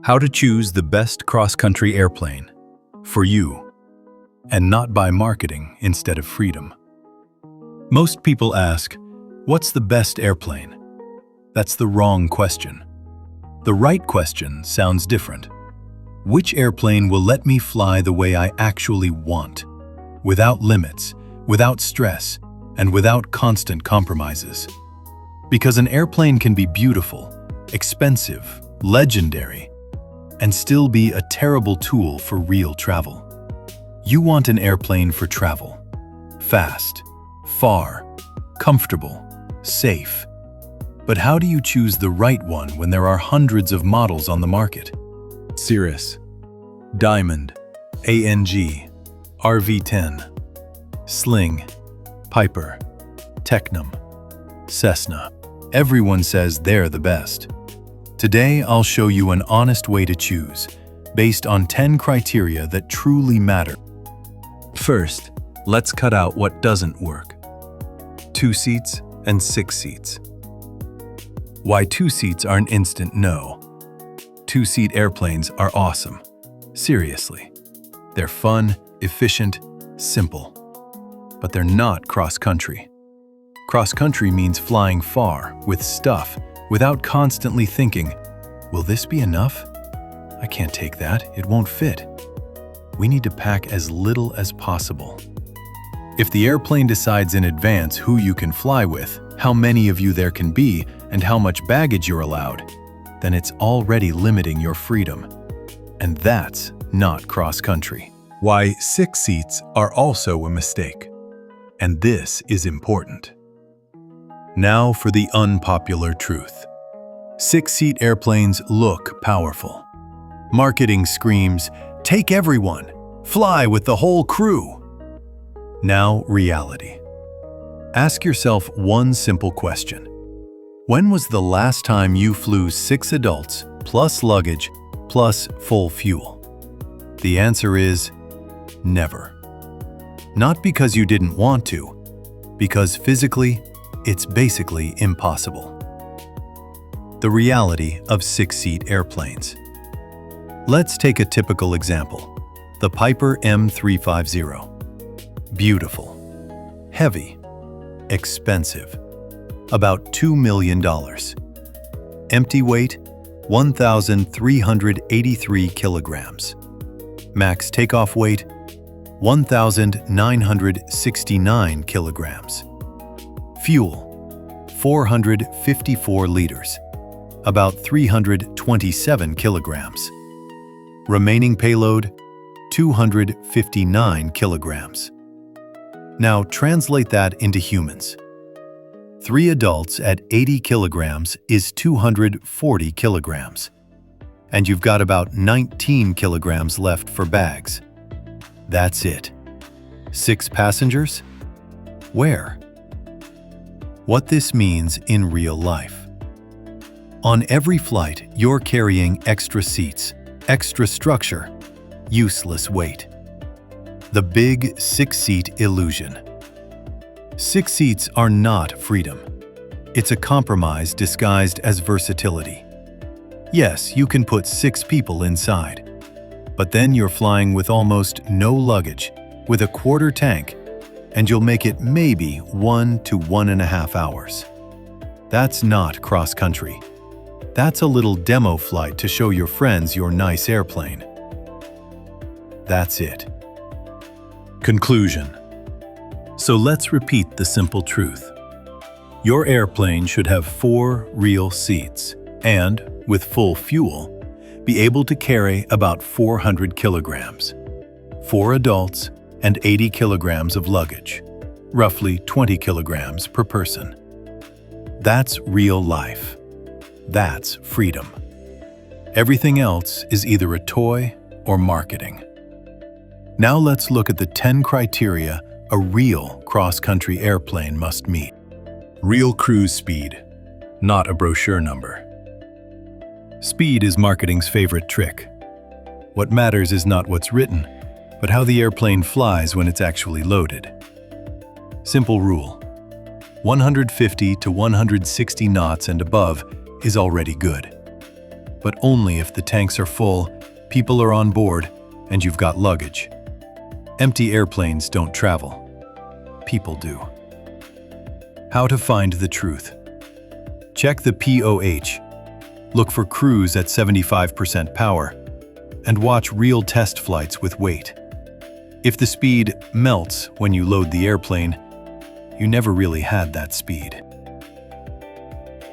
How to choose the best cross-country airplane for you, and not by marketing instead of freedom. Most people ask, what's the best airplane? That's the wrong question. The right question sounds different. Which airplane will let me fly the way I actually want, without limits, without stress, and without constant compromises? Because an airplane can be beautiful, expensive, legendary, and still be a terrible tool for real travel. You want an airplane for travel. Fast, far, comfortable, safe. But how do you choose the right one when there are hundreds of models on the market? Cirrus, Diamond, ANG, RV10, Sling, Piper, Tecnam, Cessna. Everyone says they're the best. Today, I'll show you an honest way to choose, based on 10 criteria that truly matter. First, let's cut out what doesn't work. 2 seats and 6 seats. Why 2 seats are an instant no. 2-seat airplanes are awesome. Seriously. They're fun, efficient, simple. But they're not cross-country. Cross-country means flying far, with stuff, without constantly thinking, will this be enough? I can't take that, it won't fit. We need to pack as little as possible. If the airplane decides in advance who you can fly with, how many of you there can be, and how much baggage you're allowed, then it's already limiting your freedom. And that's not cross-country. Why 6 seats are also a mistake. And this is important. Now for the unpopular truth. 6-seat airplanes look powerful. Marketing screams, take everyone, fly with the whole crew. Now reality. Ask yourself one simple question. When was the last time you flew 6 adults, plus luggage, plus full fuel? The answer is never. Not because you didn't want to, because physically, it's basically impossible. The reality of 6-seat airplanes. Let's take a typical example. The Piper M350. Beautiful. Heavy. Expensive. About $2 million. Empty weight, 1,383 kilograms. Max takeoff weight, 1,969 kilograms. Fuel, 454 liters, about 327 kilograms. Remaining payload, 259 kilograms. Now translate that into humans. 3 adults at 80 kilograms is 240 kilograms. And you've got about 19 kilograms left for bags. That's it. 6 passengers? Where? What this means in real life. On every flight, you're carrying extra seats, extra structure, useless weight. The big 6-seat illusion. 6 seats are not freedom. It's a compromise disguised as versatility. Yes, you can put 6 people inside, but then you're flying with almost no luggage, with a quarter tank, and you'll make it maybe 1 to 1.5 hours. That's not cross-country. That's a little demo flight to show your friends your nice airplane. That's it. Conclusion. So let's repeat the simple truth. Your airplane should have 4 real seats and, with full fuel, be able to carry about 400 kilograms. 4 adults and 80 kilograms of luggage, roughly 20 kilograms per person. That's real life. That's freedom. Everything else is either a toy or marketing. Now let's look at the 10 criteria a real cross-country airplane must meet. Real cruise speed, not a brochure number. Speed is marketing's favorite trick. What matters is not what's written, but how the airplane flies when it's actually loaded. Simple rule. 150 to 160 knots and above is already good. but only if the tanks are full, people are on board, and you've got luggage. Empty airplanes don't travel. People do. How to find the truth. Check the POH. Look for cruise at 75% power, and watch real test flights with weight. If the speed melts when you load the airplane, you never really had that speed.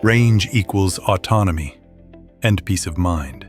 Range equals autonomy and peace of mind.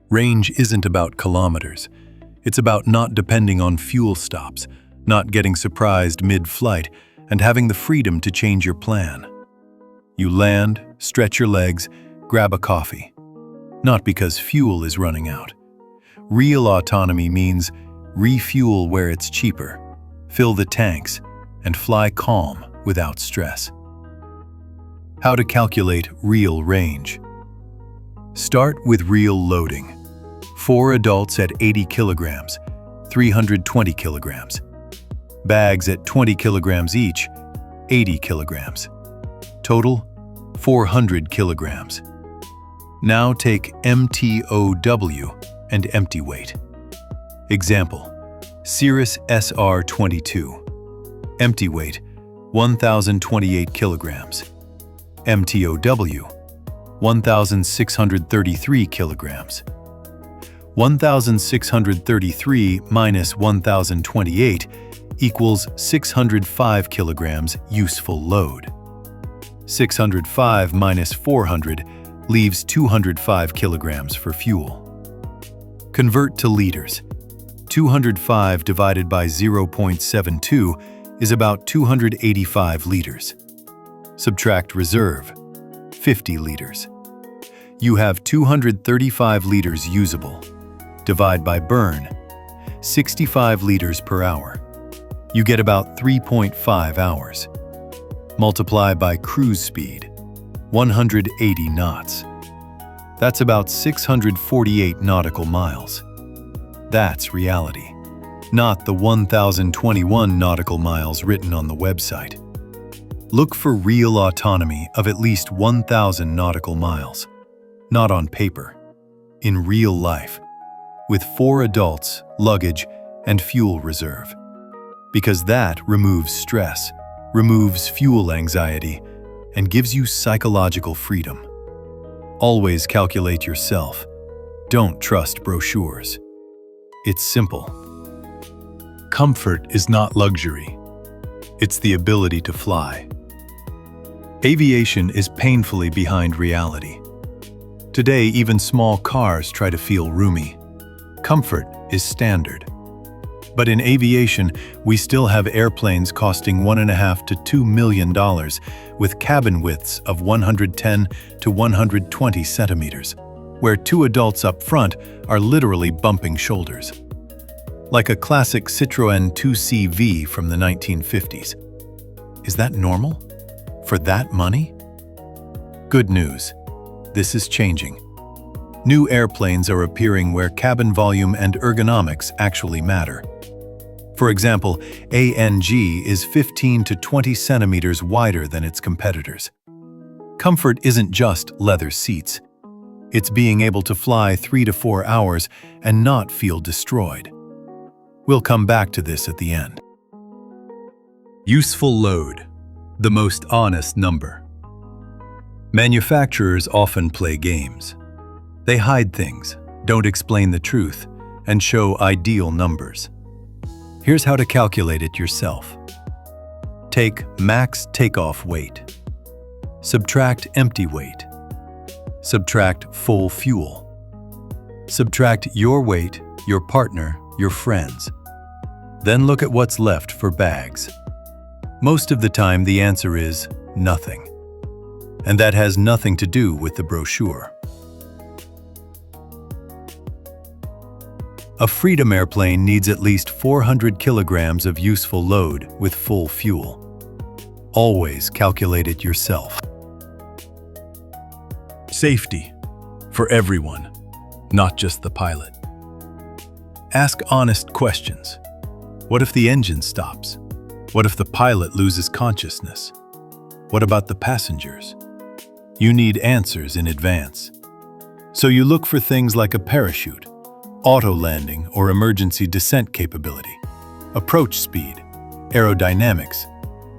Range isn't about kilometers. It's about not depending on fuel stops, not getting surprised mid-flight, and having the freedom to change your plan. You land, stretch your legs, grab a coffee. Not because fuel is running out. Real autonomy means refuel where it's cheaper, fill the tanks, and fly calm without stress. How to calculate real range. Start with real loading. 4 adults at 80 kilograms, 320 kilograms. Bags at 20 kilograms each, 80 kilograms. Total, 400 kilograms. Now take MTOW and empty weight. Example, Cirrus SR-22. Empty weight, 1,028 kilograms. MTOW, 1,633 kilograms. 1,633 minus 1,028 equals 605 kilograms useful load. 605 minus 400 leaves 205 kilograms for fuel. Convert to liters. 205 divided by 0.72 is about 285 liters. Subtract reserve, 50 liters. You have 235 liters usable. Divide by burn, 65 liters per hour. You get about 3.5 hours. Multiply by cruise speed, 180 knots. That's about 648 nautical miles. That's reality, not the 1,021 nautical miles written on the website. Look for real autonomy of at least 1,000 nautical miles, not on paper, in real life, with 4 adults, luggage, and fuel reserve. Because that removes stress, removes fuel anxiety, and gives you psychological freedom. Always calculate yourself. Don't trust brochures. It's simple. Comfort is not luxury. It's the ability to fly. Aviation is painfully behind reality. Today, even small cars try to feel roomy. Comfort is standard. But in aviation, we still have airplanes costing $1.5 to $2 million with cabin widths of 110 to 120 centimeters, where 2 adults up front are literally bumping shoulders. Like a classic Citroën 2CV from the 1950s. Is that normal? For that money? Good news. This is changing. New airplanes are appearing where cabin volume and ergonomics actually matter. For example, ANG is 15 to 20 centimeters wider than its competitors. Comfort isn't just leather seats. It's being able to fly 3 to 4 hours and not feel destroyed. We'll come back to this at the end. Useful load, the most honest number. Manufacturers often play games. They hide things, don't explain the truth, and show ideal numbers. Here's how to calculate it yourself. Take max takeoff weight. Subtract empty weight. Subtract full fuel. Subtract your weight, your partner, your friends. Then look at what's left for bags. Most of the time, the answer is nothing. And that has nothing to do with the brochure. A Freedom airplane needs at least 400 kilograms of useful load with full fuel. Always calculate it yourself. Safety for everyone, not just the pilot. Ask honest questions. What if the engine stops? What if the pilot loses consciousness? What about the passengers? You need answers in advance. So you look for things like a parachute, auto landing or emergency descent capability, approach speed, aerodynamics,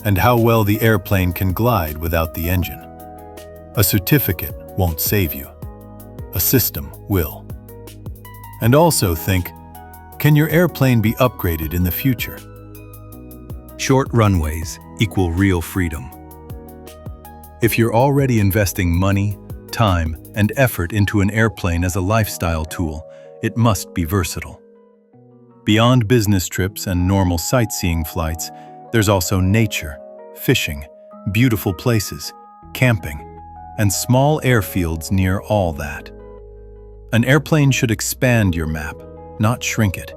and how well the airplane can glide without the engine. A certificate won't save you. A system will. And also think, can your airplane be upgraded in the future? Short runways equal real freedom. If you're already investing money, time, and effort into an airplane as a lifestyle tool, it must be versatile. Beyond business trips and normal sightseeing flights, there's also nature, fishing, beautiful places, camping, and small airfields near all that. An airplane should expand your map, not shrink it.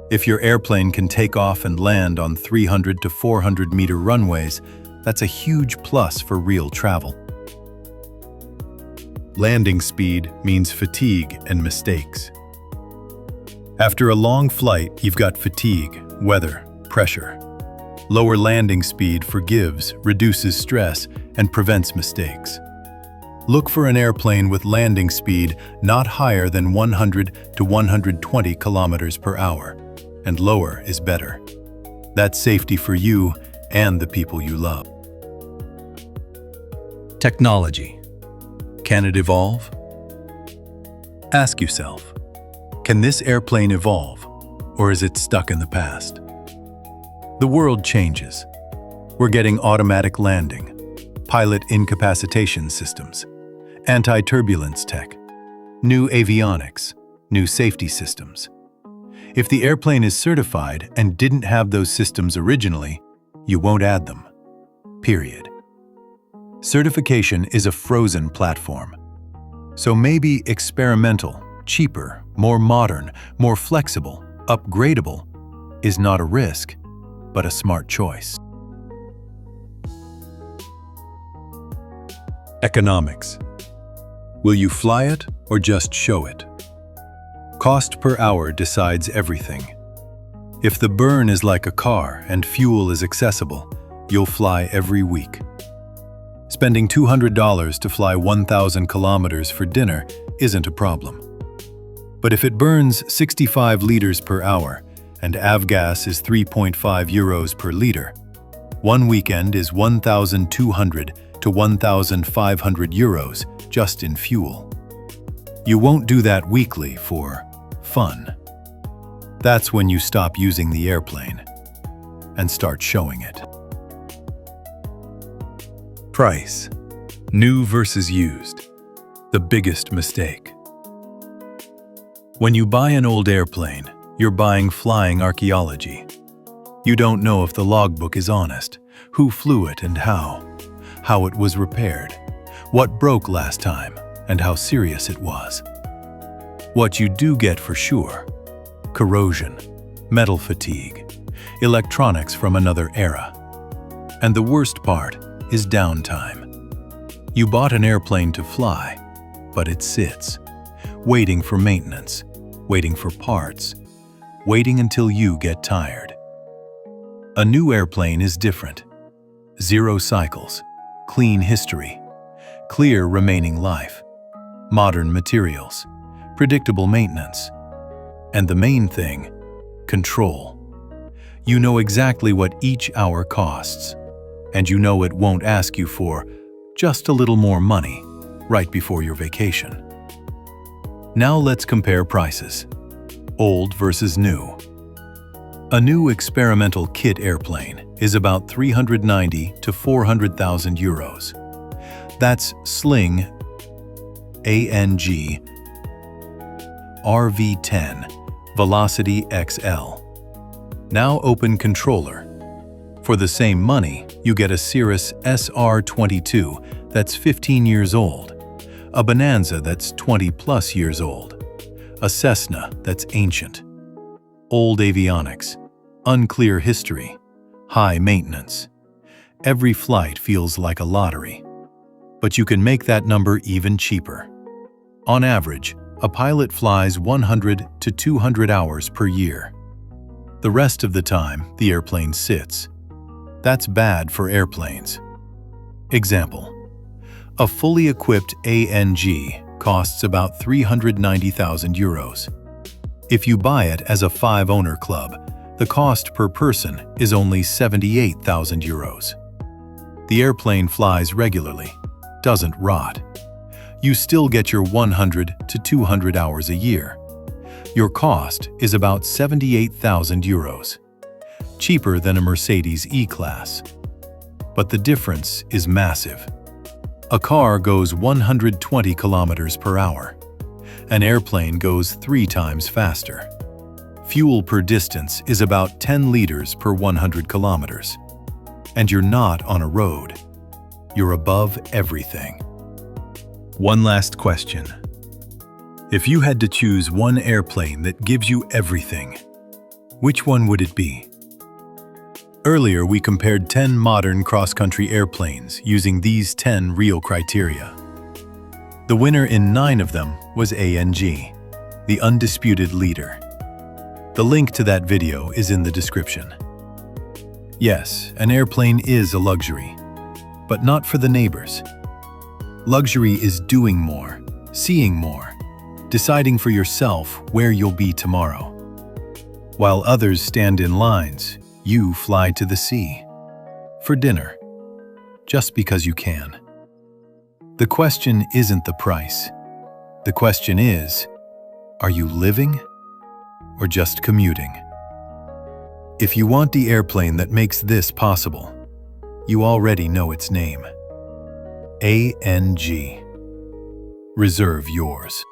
If your airplane can take off and land on 300 to 400 meter runways, that's a huge plus for real travel. Landing speed means fatigue and mistakes. After a long flight, you've got fatigue, weather, pressure. Lower landing speed forgives, reduces stress, and prevents mistakes. Look for an airplane with landing speed not higher than 100 to 120 kilometers per hour, and lower is better. That's safety for you and the people you love. Technology. Can it evolve? Ask yourself, can this airplane evolve, or is it stuck in the past? The world changes. We're getting automatic landing, pilot incapacitation systems, anti-turbulence tech, new avionics, new safety systems. If the airplane is certified and didn't have those systems originally, you won't add them. Period. Certification is a frozen platform. So maybe experimental, cheaper, more modern, more flexible, upgradable is not a risk, but a smart choice. Economics. Will you fly it or just show it? Cost per hour decides everything. If the burn is like a car and fuel is accessible, you'll fly every week. Spending $200 to fly 1,000 kilometers for dinner isn't a problem. But if it burns 65 liters per hour and avgas is 3.5 euros per liter, one weekend is 1,200 to 1,500 euros just in fuel. You won't do that weekly for fun. That's when you stop using the airplane and start showing it. Price. New versus used. The biggest mistake. When you buy an old airplane, you're buying flying archaeology. You don't know if the logbook is honest, who flew it and how it was repaired, what broke last time, and how serious it was. What you do get for sure: corrosion, metal fatigue, electronics from another era. And the worst part is downtime. You bought an airplane to fly, but it sits, waiting for maintenance, waiting for parts, waiting until you get tired. A new airplane is different. 0 cycles, clean history, clear remaining life, modern materials, predictable maintenance, and the main thing, control. You know exactly what each hour costs, and you know it won't ask you for just a little more money right before your vacation. Now let's compare prices. Old versus new. A new experimental kit airplane is about 390 to 400,000 euros. That's Sling ANG RV10 Velocity XL. Now open controller. For the same money, you get a Cirrus SR22 that's 15 years old, a Bonanza that's 20 plus years old, a Cessna that's ancient. Old avionics, unclear history, high maintenance. Every flight feels like a lottery. But you can make that number even cheaper. On average, a pilot flies 100 to 200 hours per year. The rest of the time, the airplane sits. That's bad for airplanes. Example: a fully equipped ANG costs about 390,000 euros. If you buy it as a 5-owner club, the cost per person is only 78,000 euros. The airplane flies regularly, doesn't rot. You still get your 100 to 200 hours a year. Your cost is about 78,000 euros, cheaper than a Mercedes E-Class. But the difference is massive. A car goes 120 kilometers per hour. An airplane goes 3 times faster. Fuel per distance is about 10 liters per 100 kilometers. And you're not on a road. You're above everything. One last question. If you had to choose one airplane that gives you everything, which one would it be? Earlier, we compared 10 modern cross-country airplanes using these 10 real criteria. The winner in 9 of them was ANG, the undisputed leader. The link to that video is in the description. Yes, an airplane is a luxury, but not for the neighbors. Luxury is doing more, seeing more, deciding for yourself where you'll be tomorrow. While others stand in lines, you fly to the sea for dinner, just because you can. The question isn't the price. The question is, are you living or just commuting? If you want the airplane that makes this possible, you already know its name. ANG. Reserve yours.